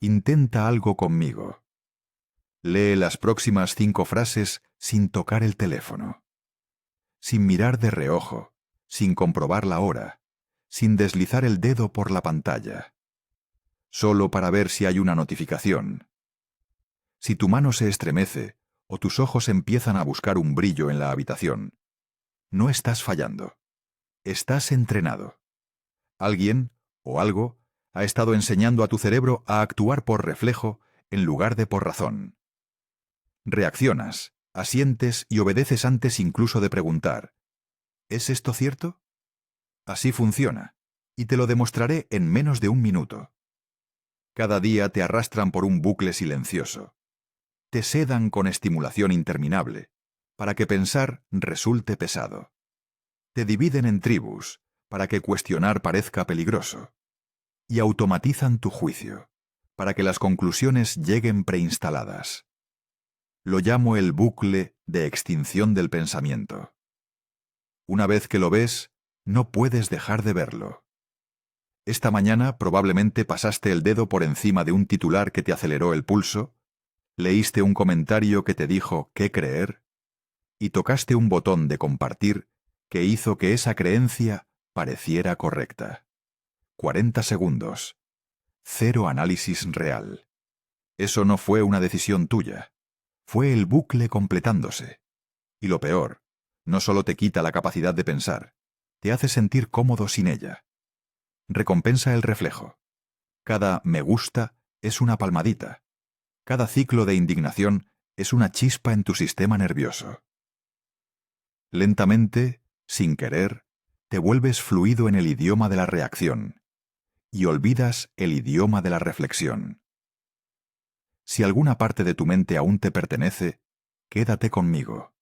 Intenta algo conmigo. Lee las próximas 5 frases sin tocar el teléfono, sin mirar de reojo, sin comprobar la hora, sin deslizar el dedo por la pantalla, solo para ver si hay una notificación. Si tu mano se estremece o tus ojos empiezan a buscar un brillo en la habitación, no estás fallando. Estás entrenado. Alguien o algo ha estado enseñando a tu cerebro a actuar por reflejo en lugar de por razón. Reaccionas, asientes y obedeces antes incluso de preguntar: ¿es esto cierto? Así funciona, y te lo demostraré en menos de un minuto. Cada día te arrastran por un bucle silencioso. Te sedan con estimulación interminable, para que pensar resulte pesado. Te dividen en tribus, para que cuestionar parezca peligroso. Y automatizan tu juicio, para que las conclusiones lleguen preinstaladas. Lo llamo el bucle de extinción del pensamiento. Una vez que lo ves, no puedes dejar de verlo. Esta mañana probablemente pasaste el dedo por encima de un titular que te aceleró el pulso, leíste un comentario que te dijo qué creer, y tocaste un botón de compartir que hizo que esa creencia pareciera correcta. 40 segundos. Cero análisis real. Eso no fue una decisión tuya. Fue el bucle completándose. Y lo peor, no solo te quita la capacidad de pensar, te hace sentir cómodo sin ella. Recompensa el reflejo. Cada me gusta es una palmadita. Cada ciclo de indignación es una chispa en tu sistema nervioso. Lentamente, sin querer, te vuelves fluido en el idioma de la reacción y olvidas el idioma de la reflexión. Si alguna parte de tu mente aún te pertenece, quédate conmigo.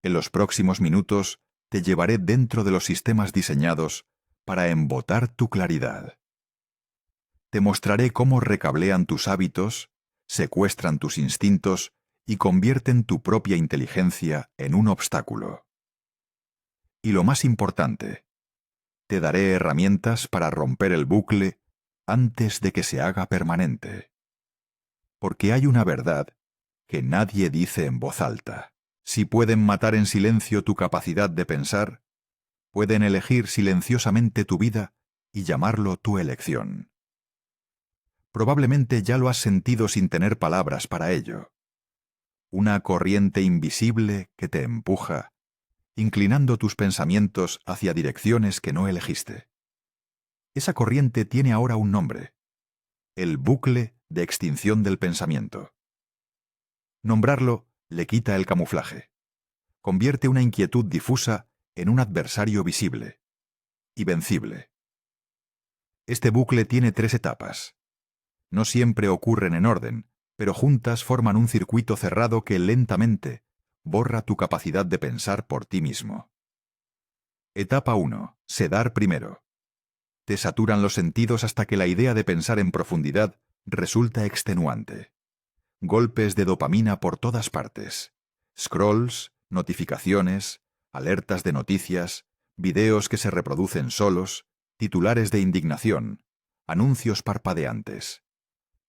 En los próximos minutos te llevaré dentro de los sistemas diseñados para embotar tu claridad. Te mostraré cómo recablean tus hábitos, secuestran tus instintos y convierten tu propia inteligencia en un obstáculo. Y lo más importante, te daré herramientas para romper el bucle antes de que se haga permanente. Porque hay una verdad que nadie dice en voz alta. Si pueden matar en silencio tu capacidad de pensar, pueden elegir silenciosamente tu vida y llamarlo tu elección. Probablemente ya lo has sentido sin tener palabras para ello. Una corriente invisible que te empuja, inclinando tus pensamientos hacia direcciones que no elegiste. Esa corriente tiene ahora un nombre: el bucle de extinción del pensamiento. Nombrarlo le quita el camuflaje. Convierte una inquietud difusa en un adversario visible y vencible. Este bucle tiene 3 etapas. No siempre ocurren en orden, pero juntas forman un circuito cerrado que lentamente borra tu capacidad de pensar por ti mismo. Etapa 1. Sedar primero. Te saturan los sentidos hasta que la idea de pensar en profundidad resulta extenuante. Golpes de dopamina por todas partes. Scrolls, notificaciones, alertas de noticias, videos que se reproducen solos, titulares de indignación, anuncios parpadeantes.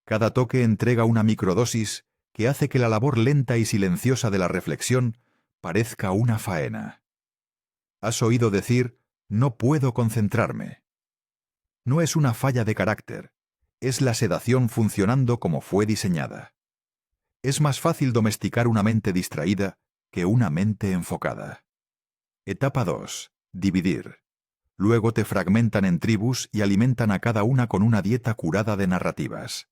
Cada toque entrega una microdosis que hace que la labor lenta y silenciosa de la reflexión parezca una faena. Has oído decir: no puedo concentrarme. No es una falla de carácter, es la sedación funcionando como fue diseñada. Es más fácil domesticar una mente distraída que una mente enfocada. Etapa 2. Dividir. Luego te fragmentan en tribus y alimentan a cada una con una dieta curada de narrativas.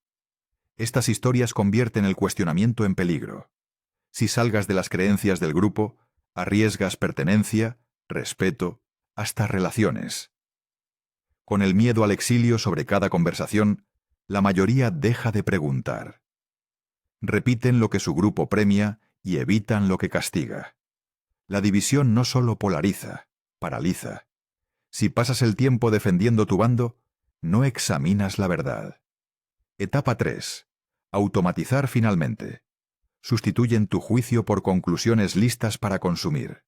Estas historias convierten el cuestionamiento en peligro. Si salgas de las creencias del grupo, arriesgas pertenencia, respeto, hasta relaciones. Con el miedo al exilio sobre cada conversación, la mayoría deja de preguntar. Repiten lo que su grupo premia y evitan lo que castiga. La división no solo polariza, paraliza. Si pasas el tiempo defendiendo tu bando, no examinas la verdad. Etapa 3. Automatizar finalmente. Sustituyen tu juicio por conclusiones listas para consumir.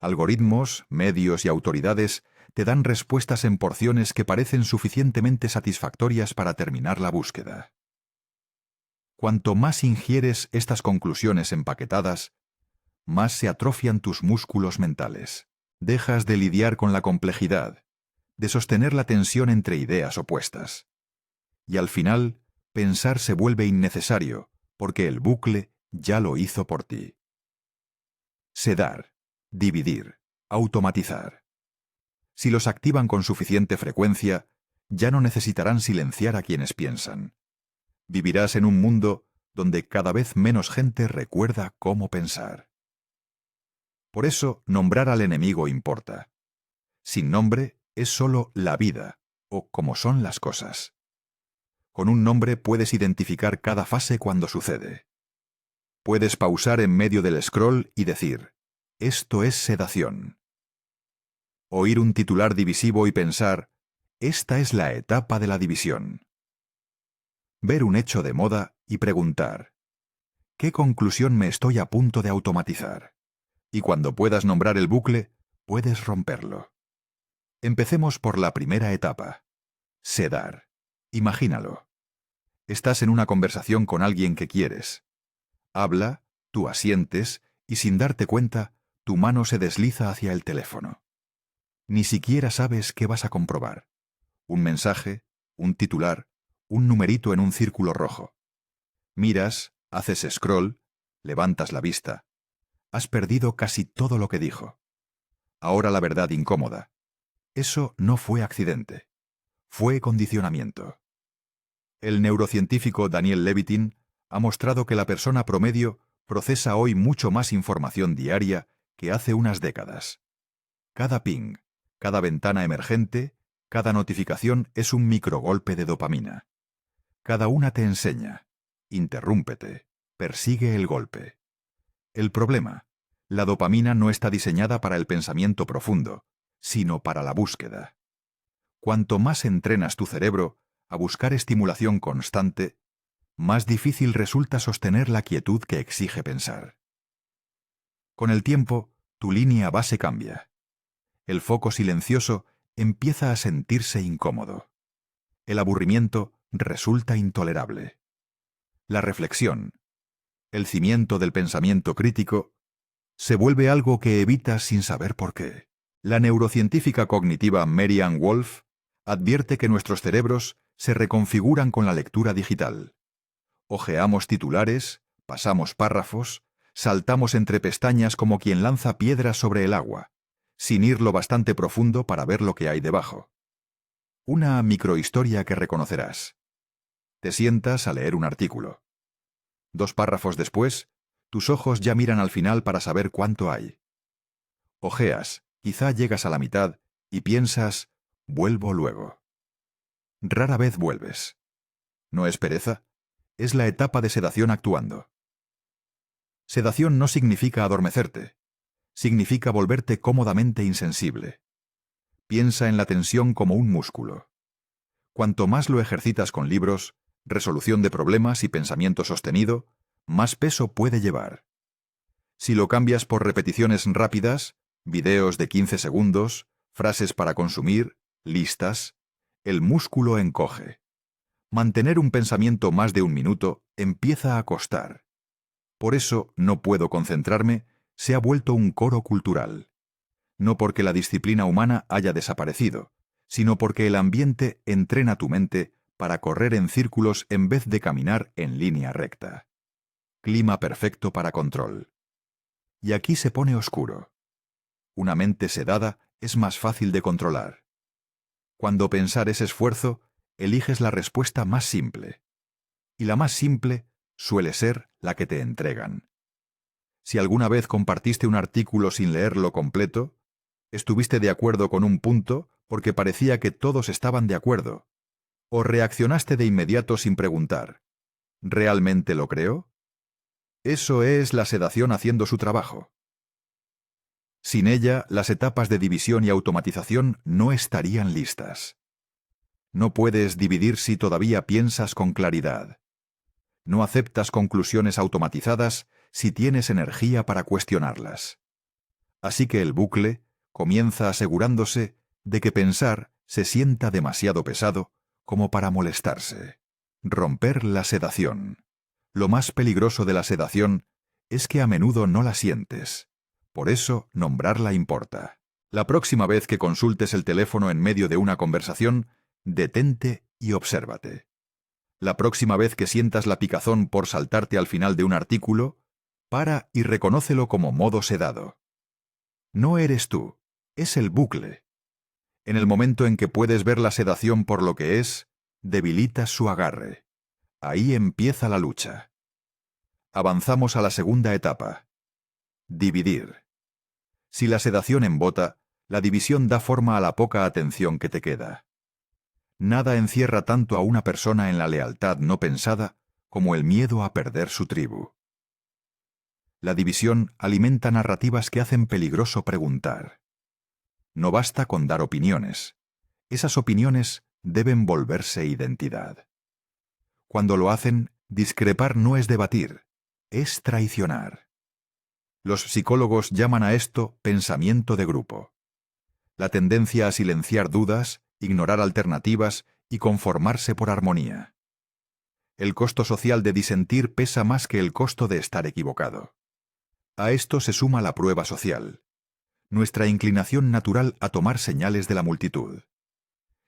Algoritmos, medios y autoridades te dan respuestas en porciones que parecen suficientemente satisfactorias para terminar la búsqueda. Cuanto más ingieres estas conclusiones empaquetadas, más se atrofian tus músculos mentales. Dejas de lidiar con la complejidad, de sostener la tensión entre ideas opuestas. Y al final, pensar se vuelve innecesario, porque el bucle ya lo hizo por ti. Sedar, dividir, automatizar. Si los activan con suficiente frecuencia, ya no necesitarán silenciar a quienes piensan. Vivirás en un mundo donde cada vez menos gente recuerda cómo pensar. Por eso, nombrar al enemigo importa. Sin nombre es solo la vida, o como son las cosas. Con un nombre puedes identificar cada fase cuando sucede. Puedes pausar en medio del scroll y decir, esto es sedación. Oír un titular divisivo y pensar, esta es la etapa de la división. Ver un hecho de moda y preguntar, ¿qué conclusión me estoy a punto de automatizar? Y cuando puedas nombrar el bucle, puedes romperlo. Empecemos por la primera etapa. Sedar. Imagínalo. Estás en una conversación con alguien que quieres. Habla, tú asientes, y sin darte cuenta, tu mano se desliza hacia el teléfono. Ni siquiera sabes qué vas a comprobar. Un mensaje, un titular, un numerito en un círculo rojo. Miras, haces scroll, levantas la vista. Has perdido casi todo lo que dijo. Ahora la verdad incómoda. Eso no fue accidente. Fue condicionamiento. El neurocientífico Daniel Levitin ha mostrado que la persona promedio procesa hoy mucho más información diaria que hace unas décadas. Cada ping, cada ventana emergente, cada notificación es un microgolpe de dopamina. Cada una te enseña, interrúmpete, persigue el golpe. El problema, la dopamina no está diseñada para el pensamiento profundo, sino para la búsqueda. Cuanto más entrenas tu cerebro a buscar estimulación constante, más difícil resulta sostener la quietud que exige pensar. Con el tiempo, tu línea base cambia. El foco silencioso empieza a sentirse incómodo. El aburrimiento resulta intolerable. La reflexión, el cimiento del pensamiento crítico, se vuelve algo que evitas sin saber por qué. La neurocientífica cognitiva Mary Ann Wolf advierte que nuestros cerebros se reconfiguran con la lectura digital. Hojeamos titulares, pasamos párrafos, saltamos entre pestañas como quien lanza piedras sobre el agua, sin ir lo bastante profundo para ver lo que hay debajo. Una microhistoria que reconocerás. Te sientas a leer un artículo. 2 párrafos después, tus ojos ya miran al final para saber cuánto hay. Hojeas, quizá llegas a la mitad y piensas, vuelvo luego. Rara vez vuelves. ¿No es pereza? Es la etapa de sedación actuando. Sedación no significa adormecerte. Significa volverte cómodamente insensible. Piensa en la tensión como un músculo. Cuanto más lo ejercitas con libros, resolución de problemas y pensamiento sostenido, más peso puede llevar. Si lo cambias por repeticiones rápidas, videos de 15 segundos, frases para consumir, listas, el músculo encoge. Mantener un pensamiento más de un minuto empieza a costar. Por eso no puedo concentrarme, se ha vuelto un coro cultural. No porque la disciplina humana haya desaparecido, sino porque el ambiente entrena tu mente para correr en círculos en vez de caminar en línea recta. Clima perfecto para control. Y aquí se pone oscuro. Una mente sedada es más fácil de controlar. Cuando pensar es esfuerzo, eliges la respuesta más simple. Y la más simple suele ser la que te entregan. Si alguna vez compartiste un artículo sin leerlo completo, estuviste de acuerdo con un punto porque parecía que todos estaban de acuerdo, o reaccionaste de inmediato sin preguntar, ¿realmente lo creo? Eso es la sedación haciendo su trabajo. Sin ella, las etapas de división y automatización no estarían listas. No puedes dividir si todavía piensas con claridad. No aceptas conclusiones automatizadas si tienes energía para cuestionarlas. Así que el bucle comienza asegurándose de que pensar se sienta demasiado pesado como para molestarse. Romper la sedación. Lo más peligroso de la sedación es que a menudo no la sientes. Por eso, nombrarla importa. La próxima vez que consultes el teléfono en medio de una conversación, detente y obsérvate. La próxima vez que sientas la picazón por saltarte al final de un artículo, para y reconócelo como modo sedado. No eres tú, es el bucle. En el momento en que puedes ver la sedación por lo que es, debilitas su agarre. Ahí empieza la lucha. Avanzamos a la segunda etapa. Dividir. Si la sedación embota, la división da forma a la poca atención que te queda. Nada encierra tanto a una persona en la lealtad no pensada como el miedo a perder su tribu. La división alimenta narrativas que hacen peligroso preguntar. No basta con dar opiniones. Esas opiniones deben volverse identidad. Cuando lo hacen, discrepar no es debatir, es traicionar. Los psicólogos llaman a esto pensamiento de grupo. La tendencia a silenciar dudas, ignorar alternativas y conformarse por armonía. El costo social de disentir pesa más que el costo de estar equivocado. A esto se suma la prueba social, nuestra inclinación natural a tomar señales de la multitud.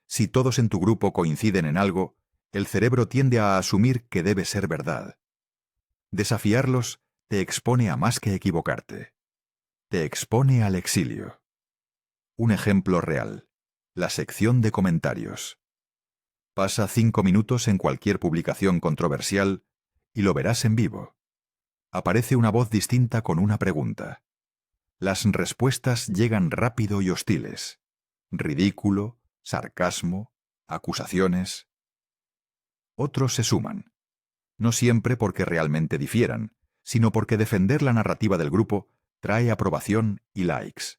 Si todos en tu grupo coinciden en algo, el cerebro tiende a asumir que debe ser verdad. Desafiarlos te expone a más que equivocarte. Te expone al exilio. Un ejemplo real. La sección de comentarios. Pasa 5 minutos en cualquier publicación controversial y lo verás en vivo. Aparece una voz distinta con una pregunta. Las respuestas llegan rápido y hostiles. Ridículo, sarcasmo, acusaciones. Otros se suman. No siempre porque realmente difieran, sino porque defender la narrativa del grupo trae aprobación y likes.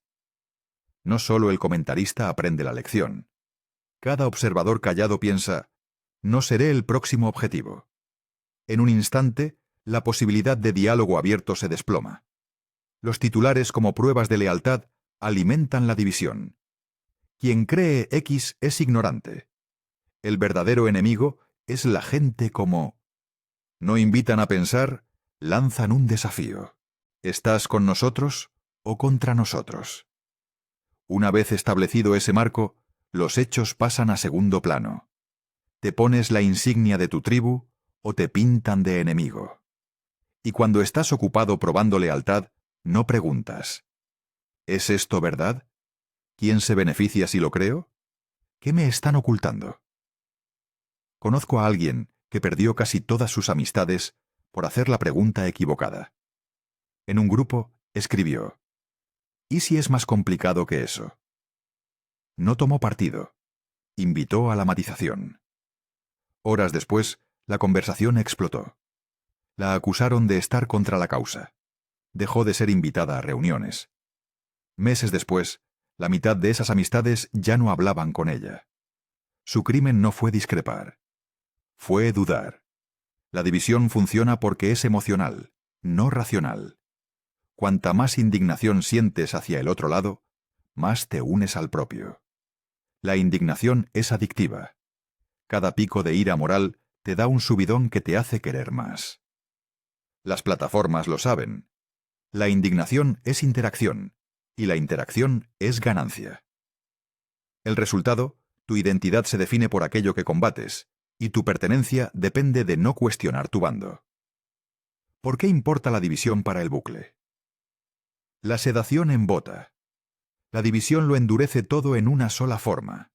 No solo el comentarista aprende la lección. Cada observador callado piensa, no seré el próximo objetivo. En un instante, la posibilidad de diálogo abierto se desploma. Los titulares como pruebas de lealtad alimentan la división. Quien cree X es ignorante. El verdadero enemigo es la gente como... No invitan a pensar, lanzan un desafío. ¿Estás con nosotros o contra nosotros? Una vez establecido ese marco, los hechos pasan a segundo plano. Te pones la insignia de tu tribu o te pintan de enemigo. Y cuando estás ocupado probando lealtad, no preguntas. ¿Es esto verdad? ¿Quién se beneficia si lo creo? ¿Qué me están ocultando? Conozco a alguien que perdió casi todas sus amistades por hacer la pregunta equivocada. En un grupo, escribió, ¿y si es más complicado que eso? No tomó partido. Invitó a la matización. Horas después, la conversación explotó. La acusaron de estar contra la causa. Dejó de ser invitada a reuniones. Meses después, la mitad de esas amistades ya no hablaban con ella. Su crimen no fue discrepar. Fue dudar. La división funciona porque es emocional, no racional. Cuanta más indignación sientes hacia el otro lado, más te unes al propio. La indignación es adictiva. Cada pico de ira moral te da un subidón que te hace querer más. Las plataformas lo saben. La indignación es interacción, y la interacción es ganancia. El resultado, tu identidad se define por aquello que combates, y tu pertenencia depende de no cuestionar tu bando. ¿Por qué importa la división para el bucle? La sedación embota. La división lo endurece todo en una sola forma.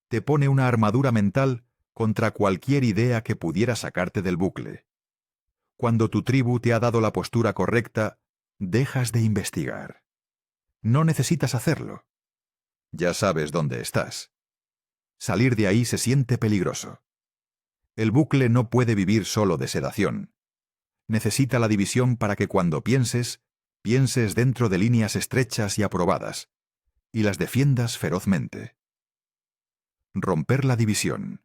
Te pone una armadura mental contra cualquier idea que pudiera sacarte del bucle. Cuando tu tribu te ha dado la postura correcta, dejas de investigar. No necesitas hacerlo. Ya sabes dónde estás. Salir de ahí se siente peligroso. El bucle no puede vivir solo de sedación. Necesita la división para que cuando pienses, pienses dentro de líneas estrechas y aprobadas, y las defiendas ferozmente. Romper la división.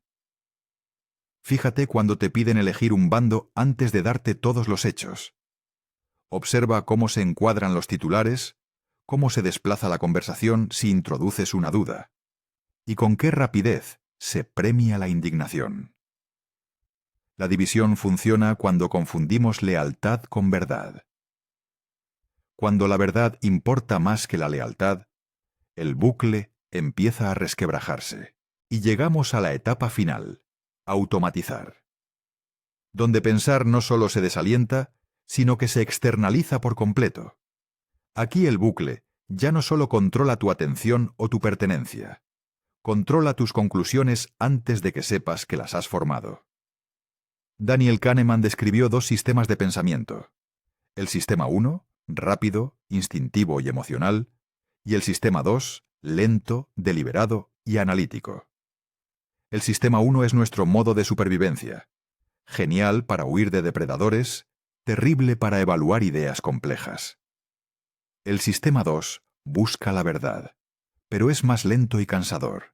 Fíjate cuando te piden elegir un bando antes de darte todos los hechos. Observa cómo se encuadran los titulares, cómo se desplaza la conversación si introduces una duda, y con qué rapidez se premia la indignación. La división funciona cuando confundimos lealtad con verdad. Cuando la verdad importa más que la lealtad, el bucle empieza a resquebrajarse y llegamos a la etapa final, automatizar, donde pensar no solo se desalienta, sino que se externaliza por completo. Aquí el bucle ya no solo controla tu atención o tu pertenencia, controla tus conclusiones antes de que sepas que las has formado. Daniel Kahneman describió dos sistemas de pensamiento: el sistema 1, rápido, instintivo y emocional, y el sistema 2, lento, deliberado y analítico. El sistema 1 es nuestro modo de supervivencia, genial para huir de depredadores, terrible para evaluar ideas complejas. El sistema 2 busca la verdad, pero es más lento y cansador.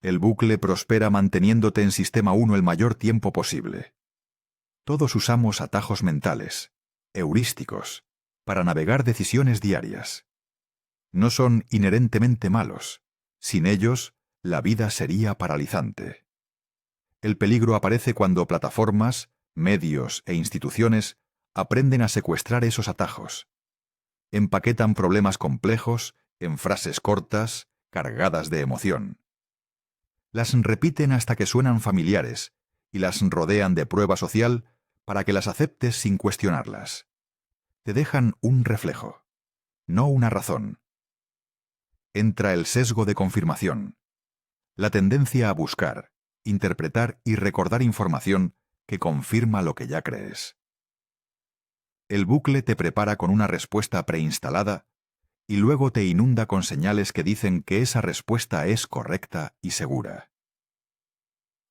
El bucle prospera manteniéndote en sistema 1 el mayor tiempo posible. Todos usamos atajos mentales, heurísticos, para navegar decisiones diarias. No son inherentemente malos. Sin ellos, la vida sería paralizante. El peligro aparece cuando plataformas, medios e instituciones aprenden a secuestrar esos atajos. Empaquetan problemas complejos en frases cortas, cargadas de emoción. Las repiten hasta que suenan familiares y las rodean de prueba social para que las aceptes sin cuestionarlas. Te dejan un reflejo, no una razón. Entra el sesgo de confirmación, la tendencia a buscar, interpretar y recordar información que confirma lo que ya crees. El bucle te prepara con una respuesta preinstalada y luego te inunda con señales que dicen que esa respuesta es correcta y segura.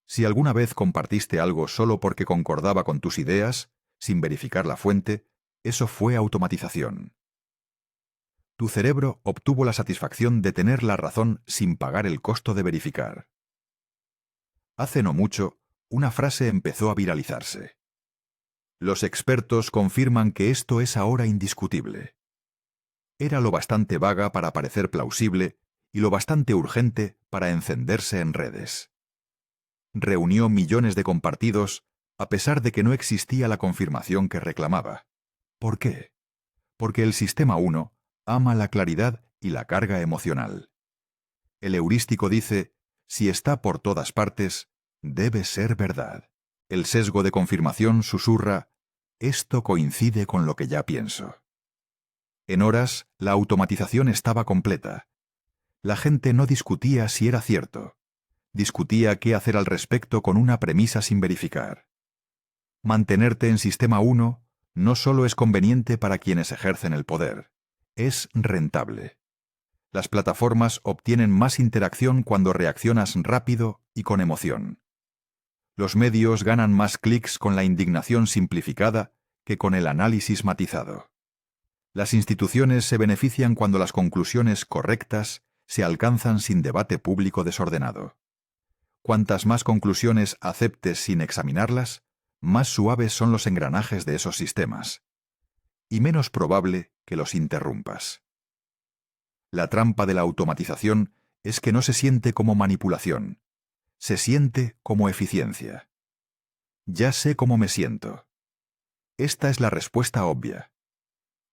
Si alguna vez compartiste algo solo porque concordaba con tus ideas, sin verificar la fuente, eso fue automatización. Tu cerebro obtuvo la satisfacción de tener la razón sin pagar el costo de verificar. Hace no mucho, una frase empezó a viralizarse. Los expertos confirman que esto es ahora indiscutible. Era lo bastante vaga para parecer plausible y lo bastante urgente para encenderse en redes. Reunió millones de compartidos a pesar de que no existía la confirmación que reclamaba. ¿Por qué? Porque el sistema 1 ama la claridad y la carga emocional. El heurístico dice, si está por todas partes, debe ser verdad. El sesgo de confirmación susurra, esto coincide con lo que ya pienso. En horas, la automatización estaba completa. La gente no discutía si era cierto. Discutía qué hacer al respecto con una premisa sin verificar. Mantenerte en sistema 1 no solo es conveniente para quienes ejercen el poder, es rentable. Las plataformas obtienen más interacción cuando reaccionas rápido y con emoción. Los medios ganan más clics con la indignación simplificada que con el análisis matizado. Las instituciones se benefician cuando las conclusiones correctas se alcanzan sin debate público desordenado. Cuantas más conclusiones aceptes sin examinarlas, más suaves son los engranajes de esos sistemas, y menos probable que los interrumpas. La trampa de la automatización es que no se siente como manipulación, se siente como eficiencia. Ya sé cómo me siento. Esta es la respuesta obvia.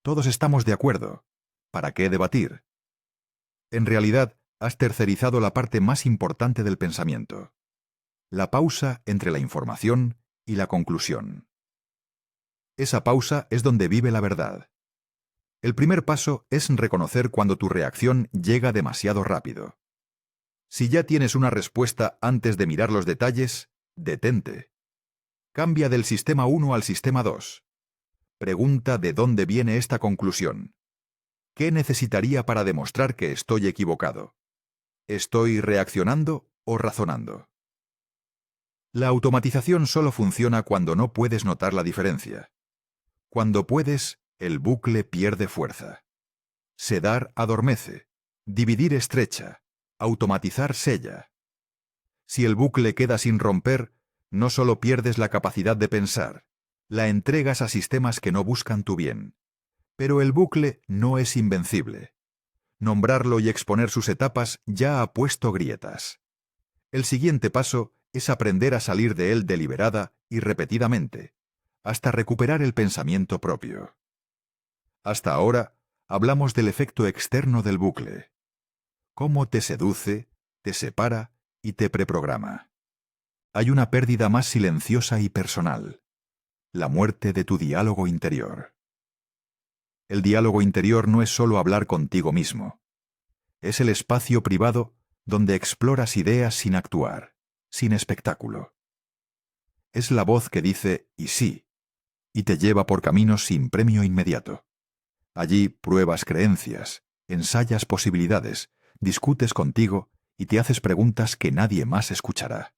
Todos estamos de acuerdo. ¿Para qué debatir? En realidad, has tercerizado la parte más importante del pensamiento, la pausa entre la información y la conclusión. Esa pausa es donde vive la verdad. El primer paso es reconocer cuando tu reacción llega demasiado rápido. Si ya tienes una respuesta antes de mirar los detalles, detente. Cambia del sistema 1 al sistema 2. Pregunta de dónde viene esta conclusión. ¿Qué necesitaría para demostrar que estoy equivocado? ¿Estoy reaccionando o razonando? La automatización solo funciona cuando no puedes notar la diferencia. Cuando puedes, el bucle pierde fuerza. Sedar adormece, dividir estrecha, automatizar sella. Si el bucle queda sin romper, no solo pierdes la capacidad de pensar, la entregas a sistemas que no buscan tu bien. Pero el bucle no es invencible. Nombrarlo y exponer sus etapas ya ha puesto grietas. El siguiente paso es aprender a salir de él deliberada y repetidamente, hasta recuperar el pensamiento propio. Hasta ahora, hablamos del efecto externo del bucle. Cómo te seduce, te separa y te preprograma. Hay una pérdida más silenciosa y personal: la muerte de tu diálogo interior. El diálogo interior no es solo hablar contigo mismo. Es el espacio privado donde exploras ideas sin actuar, sin espectáculo. Es la voz que dice «y sí», y te lleva por caminos sin premio inmediato. Allí pruebas creencias, ensayas posibilidades, discutes contigo y te haces preguntas que nadie más escuchará.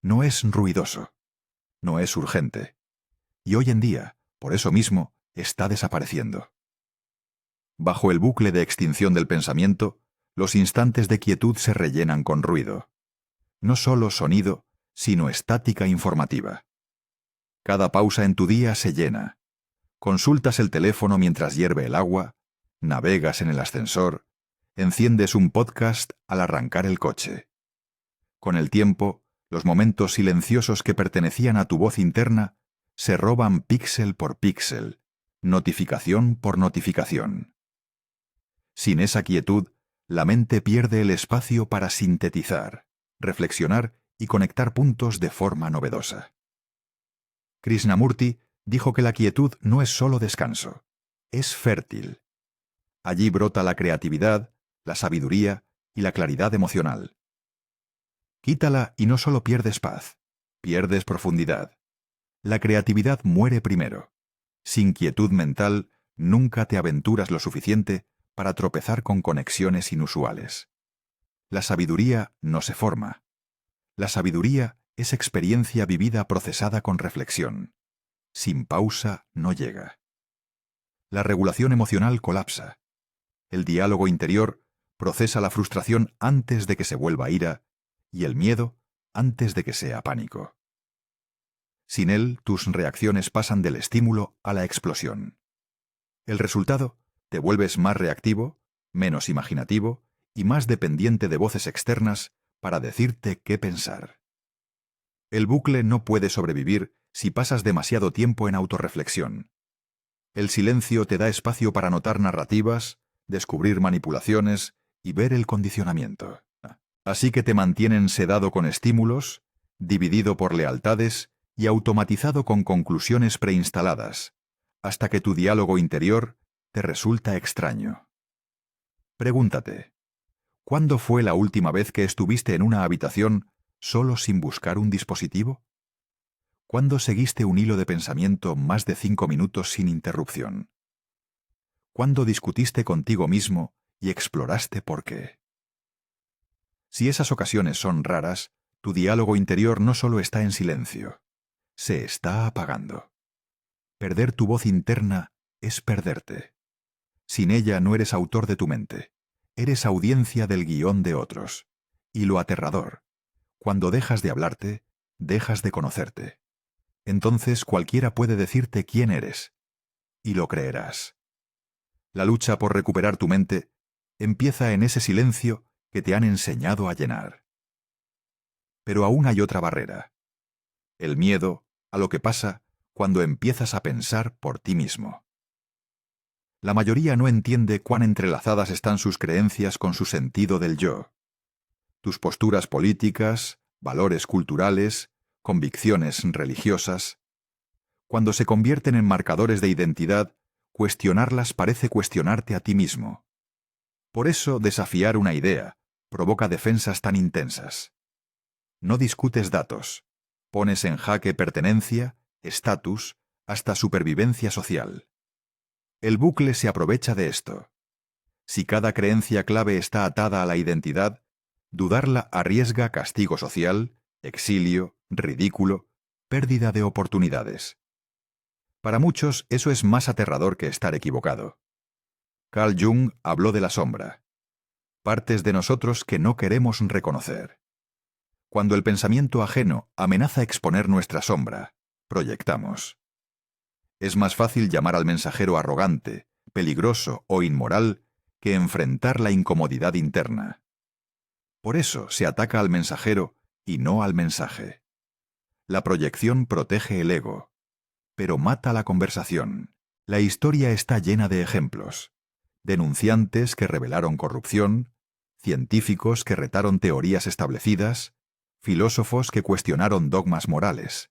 No es ruidoso, no es urgente, y hoy en día, por eso mismo, está desapareciendo. Bajo el bucle de extinción del pensamiento, los instantes de quietud se rellenan con ruido. No solo sonido, sino estática informativa. Cada pausa en tu día se llena. Consultas el teléfono mientras hierve el agua, navegas en el ascensor, enciendes un podcast al arrancar el coche. Con el tiempo, los momentos silenciosos que pertenecían a tu voz interna se roban píxel por píxel, notificación por notificación. Sin esa quietud, la mente pierde el espacio para sintetizar, reflexionar y conectar puntos de forma novedosa. Krishnamurti dijo que la quietud no es solo descanso, es fértil. Allí brota la creatividad, la sabiduría y la claridad emocional. Quítala y no solo pierdes paz, pierdes profundidad. La creatividad muere primero. Sin quietud mental, nunca te aventuras lo suficiente para tropezar con conexiones inusuales. La sabiduría no se forma. La sabiduría es experiencia vivida procesada con reflexión. Sin pausa no llega. La regulación emocional colapsa. El diálogo interior procesa la frustración antes de que se vuelva ira y el miedo antes de que sea pánico. Sin él, tus reacciones pasan del estímulo a la explosión. El resultado: te vuelves más reactivo, menos imaginativo y más dependiente de voces externas para decirte qué pensar. El bucle no puede sobrevivir si pasas demasiado tiempo en autorreflexión. El silencio te da espacio para notar narrativas, descubrir manipulaciones y ver el condicionamiento. Así que te mantienen sedado con estímulos, dividido por lealtades y automatizado con conclusiones preinstaladas, hasta que tu diálogo interior te resulta extraño. Pregúntate: ¿cuándo fue la última vez que estuviste en una habitación solo sin buscar un dispositivo? ¿Cuándo seguiste un hilo de pensamiento más de 5 minutos sin interrupción? ¿Cuándo discutiste contigo mismo y exploraste por qué? Si esas ocasiones son raras, tu diálogo interior no solo está en silencio, se está apagando. Perder tu voz interna es perderte. Sin ella no eres autor de tu mente, eres audiencia del guión de otros. Y lo aterrador: cuando dejas de hablarte, dejas de conocerte. Entonces cualquiera puede decirte quién eres, y lo creerás. La lucha por recuperar tu mente empieza en ese silencio que te han enseñado a llenar. Pero aún hay otra barrera: el miedo a lo que pasa cuando empiezas a pensar por ti mismo. La mayoría no entiende cuán entrelazadas están sus creencias con su sentido del yo. Tus posturas políticas, valores culturales, convicciones religiosas. Cuando se convierten en marcadores de identidad, cuestionarlas parece cuestionarte a ti mismo. Por eso desafiar una idea provoca defensas tan intensas. No discutes datos, pones en jaque pertenencia, estatus, hasta supervivencia social. El bucle se aprovecha de esto. Si cada creencia clave está atada a la identidad, dudarla arriesga castigo social, exilio, ridículo, pérdida de oportunidades. Para muchos eso es más aterrador que estar equivocado. Carl Jung habló de la sombra, partes de nosotros que no queremos reconocer. Cuando el pensamiento ajeno amenaza exponer nuestra sombra, proyectamos. Es más fácil llamar al mensajero arrogante, peligroso o inmoral que enfrentar la incomodidad interna. Por eso se ataca al mensajero y no al mensaje. La proyección protege el ego, pero mata la conversación. La historia está llena de ejemplos. Denunciantes que revelaron corrupción, científicos que retaron teorías establecidas, filósofos que cuestionaron dogmas morales.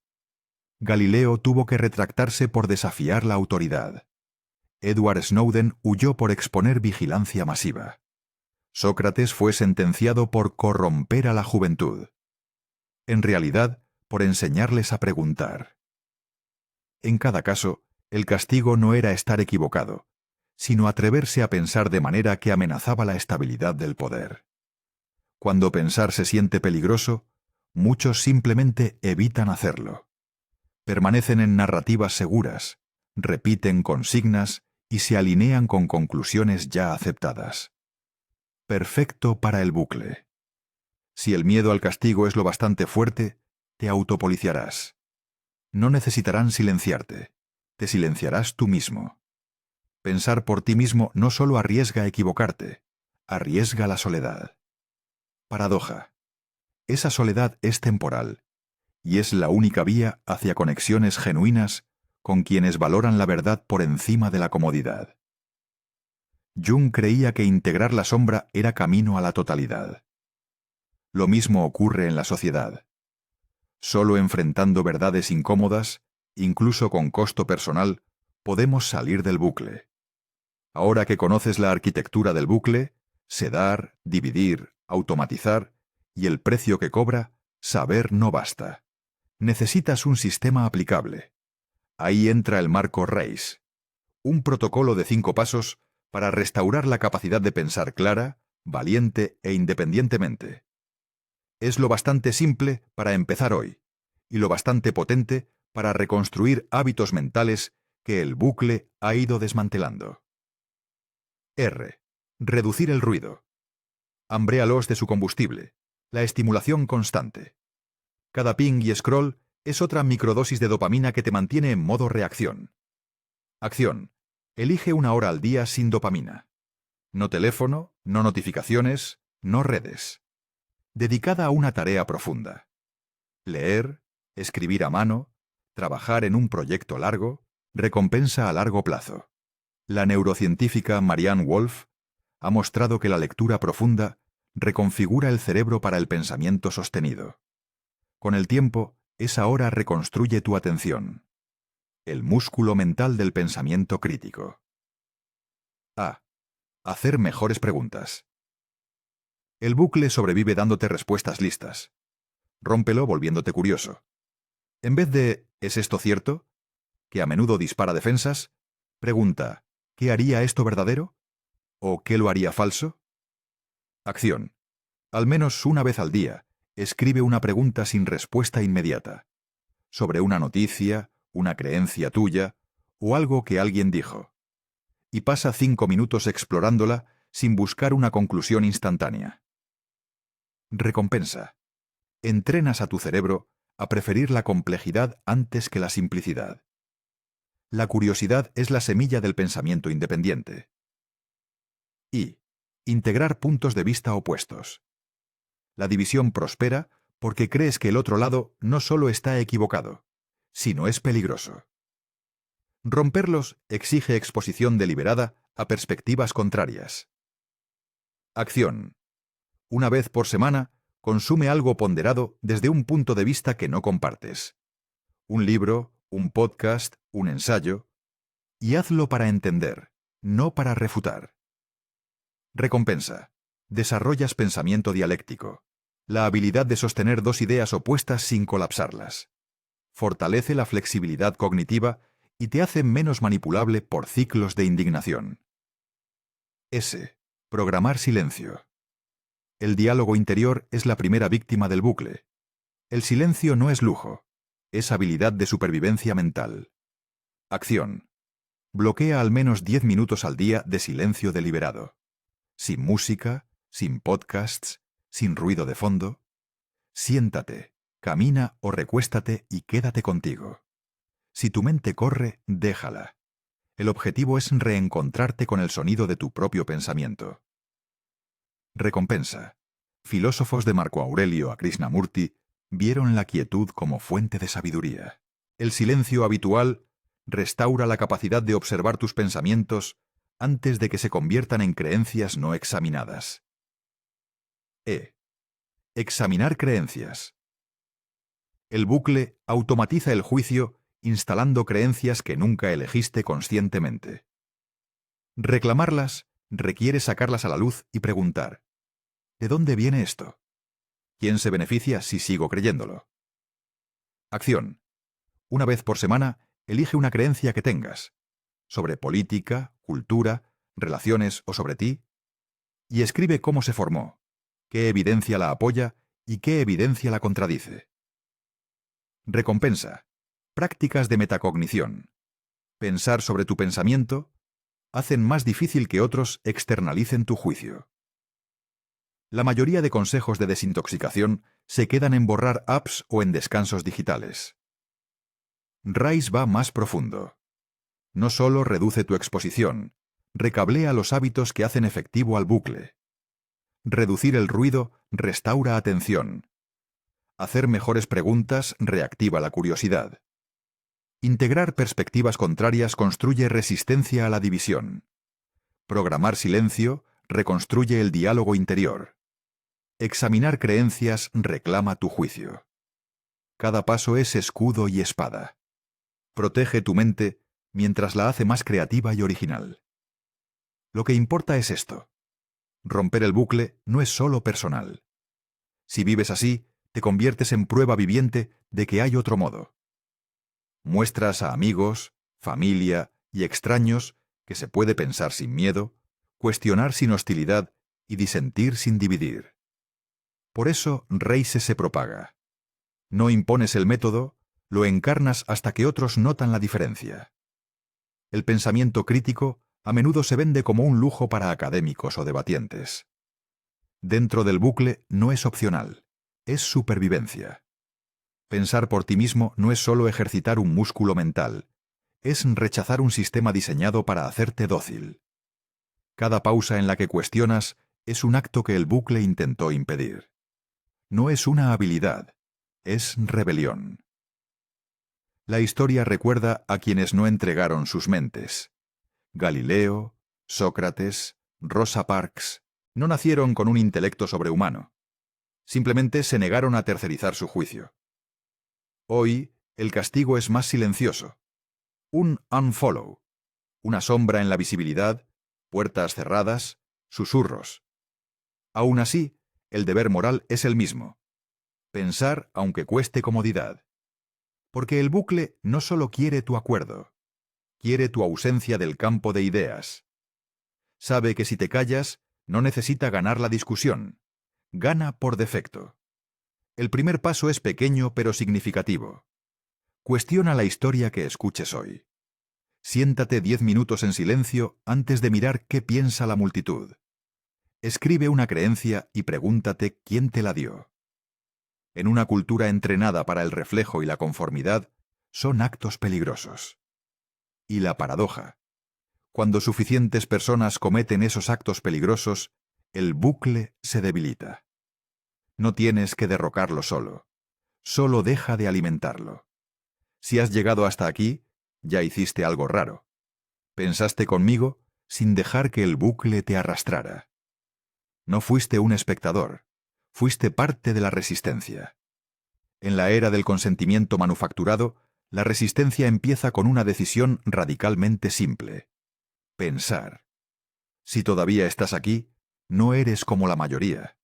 Galileo tuvo que retractarse por desafiar la autoridad. Edward Snowden huyó por exponer vigilancia masiva. Sócrates fue sentenciado por corromper a la juventud. En realidad, por enseñarles a preguntar. En cada caso, el castigo no era estar equivocado, sino atreverse a pensar de manera que amenazaba la estabilidad del poder. Cuando pensar se siente peligroso, muchos simplemente evitan hacerlo. Permanecen en narrativas seguras, repiten consignas y se alinean con conclusiones ya aceptadas. Perfecto para el bucle. Si el miedo al castigo es lo bastante fuerte, te autopoliciarás. No necesitarán silenciarte, te silenciarás tú mismo. Pensar por ti mismo no solo arriesga a equivocarte, arriesga la soledad. Paradoja. Esa soledad es temporal, y es la única vía hacia conexiones genuinas con quienes valoran la verdad por encima de la comodidad. Jung creía que integrar la sombra era camino a la totalidad. Lo mismo ocurre en la sociedad. Solo enfrentando verdades incómodas, incluso con costo personal, podemos salir del bucle. Ahora que conoces la arquitectura del bucle, sedar, dividir, automatizar, y el precio que cobra, saber no basta. Necesitas un sistema aplicable. Ahí entra el marco RACE, un protocolo de 5 pasos para restaurar la capacidad de pensar clara, valiente e independientemente. Es lo bastante simple para empezar hoy, y lo bastante potente para reconstruir hábitos mentales que el bucle ha ido desmantelando. R. Reducir el ruido. Hambréalos de su combustible, la estimulación constante. Cada ping y scroll es otra microdosis de dopamina que te mantiene en modo reacción. Acción. Elige 1 hora al día sin dopamina. No teléfono, no notificaciones, no redes. Dedicada a una tarea profunda. Leer, escribir a mano, trabajar en un proyecto largo, recompensa a largo plazo. La neurocientífica Marianne Wolf ha mostrado que la lectura profunda reconfigura el cerebro para el pensamiento sostenido. Con el tiempo, esa hora reconstruye tu atención. El músculo mental del pensamiento crítico. A. Hacer mejores preguntas. El bucle sobrevive dándote respuestas listas. Rómpelo volviéndote curioso. En vez de ¿es esto cierto?, que a menudo dispara defensas, pregunta ¿qué haría esto verdadero? ¿O qué lo haría falso? Acción. Al menos una vez al día, escribe una pregunta sin respuesta inmediata. Sobre una noticia, una creencia tuya, o algo que alguien dijo. Y pasa 5 minutos explorándola sin buscar una conclusión instantánea. Recompensa. Entrenas a tu cerebro a preferir la complejidad antes que la simplicidad. La curiosidad es la semilla del pensamiento independiente. Y. Integrar puntos de vista opuestos. La división prospera porque crees que el otro lado no solo está equivocado, sino es peligroso. Romperlos exige exposición deliberada a perspectivas contrarias. Acción. Una vez por semana, consume algo ponderado desde un punto de vista que no compartes. Un libro, un podcast, un ensayo. Y hazlo para entender, no para refutar. Recompensa. Desarrollas pensamiento dialéctico. La habilidad de sostener 2 ideas opuestas sin colapsarlas. Fortalece la flexibilidad cognitiva y te hace menos manipulable por ciclos de indignación. S. Programar silencio. El diálogo interior es la primera víctima del bucle. El silencio no es lujo, es habilidad de supervivencia mental. Acción. Bloquea al menos 10 minutos al día de silencio deliberado. Sin música, sin podcasts, sin ruido de fondo. Siéntate, camina o recuéstate y quédate contigo. Si tu mente corre, déjala. El objetivo es reencontrarte con el sonido de tu propio pensamiento. Recompensa. Filósofos de Marco Aurelio a Krishnamurti vieron la quietud como fuente de sabiduría. El silencio habitual restaura la capacidad de observar tus pensamientos antes de que se conviertan en creencias no examinadas. Examinar creencias. El bucle automatiza el juicio instalando creencias que nunca elegiste conscientemente. Reclamarlas requiere sacarlas a la luz y preguntar: ¿de dónde viene esto? ¿Quién se beneficia si sigo creyéndolo? Acción. Una vez por semana, elige una creencia que tengas, sobre política, cultura, relaciones o sobre ti, y escribe cómo se formó, qué evidencia la apoya y qué evidencia la contradice. Recompensa. Prácticas de metacognición. Pensar sobre tu pensamiento hacen más difícil que otros externalicen tu juicio. La mayoría de consejos de desintoxicación se quedan en borrar apps o en descansos digitales. Rice va más profundo. No solo reduce tu exposición, recablea los hábitos que hacen efectivo al bucle. Reducir el ruido restaura atención. Hacer mejores preguntas reactiva la curiosidad. Integrar perspectivas contrarias construye resistencia a la división. Programar silencio reconstruye el diálogo interior. Examinar creencias reclama tu juicio. Cada paso es escudo y espada. Protege tu mente mientras la hace más creativa y original. Lo que importa es esto. Romper el bucle no es solo personal. Si vives así, te conviertes en prueba viviente de que hay otro modo. Muestras a amigos, familia y extraños que se puede pensar sin miedo, cuestionar sin hostilidad y disentir sin dividir. Por eso Rice se propaga. No impones el método, lo encarnas hasta que otros notan la diferencia. El pensamiento crítico a menudo se vende como un lujo para académicos o debatientes. Dentro del bucle no es opcional, es supervivencia. Pensar por ti mismo no es solo ejercitar un músculo mental, es rechazar un sistema diseñado para hacerte dócil. Cada pausa en la que cuestionas es un acto que el bucle intentó impedir. No es una habilidad, es rebelión. La historia recuerda a quienes no entregaron sus mentes. Galileo, Sócrates, Rosa Parks no nacieron con un intelecto sobrehumano. Simplemente se negaron a tercerizar su juicio. Hoy, el castigo es más silencioso. Un unfollow, una sombra en la visibilidad, puertas cerradas, susurros. Aún así, el deber moral es el mismo. Pensar aunque cueste comodidad. Porque el bucle no solo quiere tu acuerdo, quiere tu ausencia del campo de ideas. Sabe que si te callas, no necesita ganar la discusión. Gana por defecto. El primer paso es pequeño pero significativo. Cuestiona la historia que escuches hoy. Siéntate 10 minutos en silencio antes de mirar qué piensa la multitud. Escribe una creencia y pregúntate quién te la dio. En una cultura entrenada para el reflejo y la conformidad, son actos peligrosos. Y la paradoja. Cuando suficientes personas cometen esos actos peligrosos, el bucle se debilita. No tienes que derrocarlo solo. Solo deja de alimentarlo. Si has llegado hasta aquí, ya hiciste algo raro. Pensaste conmigo sin dejar que el bucle te arrastrara. No fuiste un espectador, fuiste parte de la resistencia. En la era del consentimiento manufacturado, la resistencia empieza con una decisión radicalmente simple: pensar. Si todavía estás aquí, no eres como la mayoría.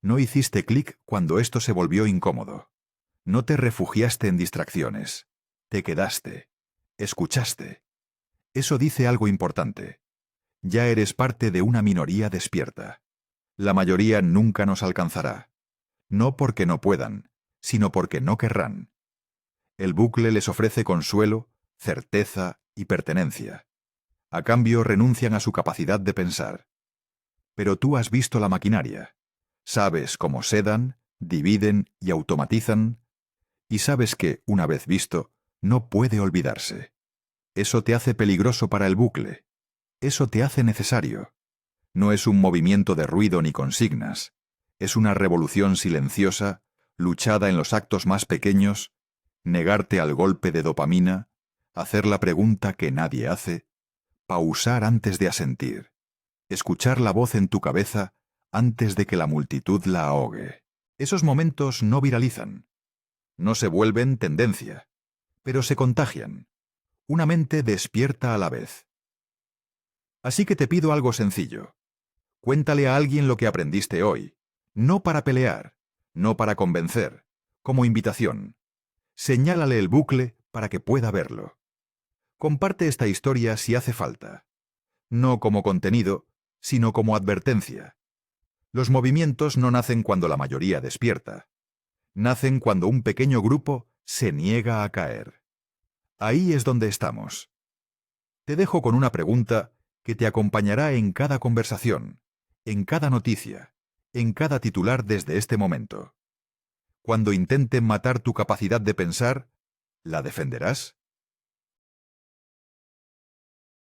No hiciste clic cuando esto se volvió incómodo. No te refugiaste en distracciones. Te quedaste. Escuchaste. Eso dice algo importante. Ya eres parte de una minoría despierta. La mayoría nunca nos alcanzará. No porque no puedan, sino porque no querrán. El bucle les ofrece consuelo, certeza y pertenencia. A cambio renuncian a su capacidad de pensar. Pero tú has visto la maquinaria. Sabes cómo sedan, dividen y automatizan, y sabes que, una vez visto, no puede olvidarse. Eso te hace peligroso para el bucle. Eso te hace necesario. No es un movimiento de ruido ni consignas. Es una revolución silenciosa, luchada en los actos más pequeños, negarte al golpe de dopamina, hacer la pregunta que nadie hace, pausar antes de asentir, escuchar la voz en tu cabeza antes de que la multitud la ahogue. Esos momentos no viralizan, no se vuelven tendencia, pero se contagian. Una mente despierta a la vez. Así que te pido algo sencillo. Cuéntale a alguien lo que aprendiste hoy, no para pelear, no para convencer, como invitación. Señálale el bucle para que pueda verlo. Comparte esta historia si hace falta. No como contenido, sino como advertencia. Los movimientos no nacen cuando la mayoría despierta. Nacen cuando un pequeño grupo se niega a caer. Ahí es donde estamos. Te dejo con una pregunta que te acompañará en cada conversación, en cada noticia, en cada titular desde este momento. Cuando intenten matar tu capacidad de pensar, ¿la defenderás?